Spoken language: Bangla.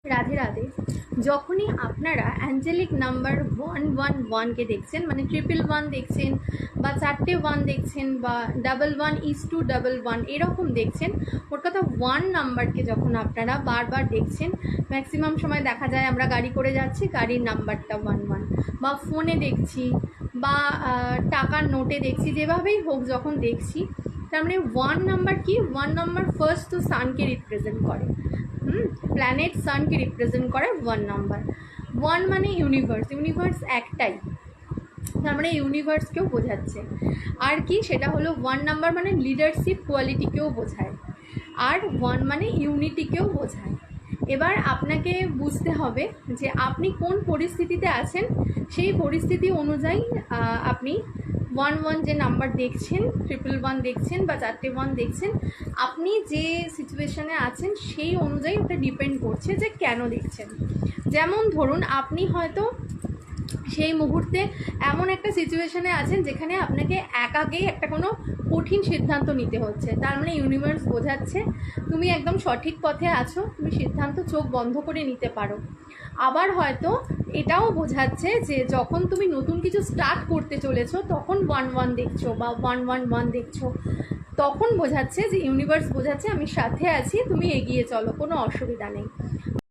রাধে রাধে। যখনই আপনারা অ্যাঞ্জেলিক নাম্বার 111কে দেখছেন, মানে 111 দেখছেন বা 4টে 1 দেখছেন বা 11:11 এরকম দেখছেন, ওর কথা 1 নাম্বারকে যখন আপনারা বারবার দেখছেন, ম্যাক্সিমাম সময় দেখা যায় আমরা গাড়ি করে যাচ্ছি, গাড়ির নাম্বারটা 11, বা ফোনে দেখছি বা টাকার নোটে দেখছি, যেভাবেই হোক যখন দেখছি, তার মানে 1 নাম্বার কি? 1 নাম্বার ফার্স্ট তো সানকে রিপ্রেজেন্ট করে। প্ল্যানেট সানকে রিপ্রেজেন্ট করে 1 নাম্বার। 1 মানে ইউনিভার্স একটাই, তার মানে ইউনিভার্সকেও বোঝাচ্ছে। আর কি, সেটা হলো 1 নাম্বার মানে লিডারশিপ কোয়ালিটিকেও বোঝায়, আর 1 মানে ইউনিটিকেও বোঝায়। এবার আপনাকে বুঝতে হবে যে আপনি কোন পরিস্থিতিতে আছেন, সেই পরিস্থিতি অনুযায়ী আপনি 1 যে নাম্বার দেখছেন, 111 দেখছেন বা 4টে 1 দেখছেন, আপনি যে সিচুয়েশানে আছেন সেই অনুযায়ী ওটা ডিপেন্ড করছে যে কেন দেখছেন। যেমন ধরুন, আপনি হয়তো সেই মুহূর্তে এমন একটা সিচুয়েশানে আছেন যেখানে আপনাকে একাকেই একটা কোনো কঠিন সিদ্ধান্ত নিতে হচ্ছে, তার মানে ইউনিভার্স বোঝাচ্ছে তুমি একদম সঠিক পথে আছো, তুমি সিদ্ধান্ত চোখ বন্ধ করে নিতে পারো। আবার হয়তো এটাও বোঝাচ্ছে যে যখন তুমি নতুন কিছু স্টার্ট করতে চলেছো তখন 1 দেখছো বা 1 দেখছো, তখন বোঝাচ্ছে যে ইউনিভার্স বোঝাচ্ছে আমি সাথে আছি, তুমি এগিয়ে চলো, কোনো অসুবিধা নেই।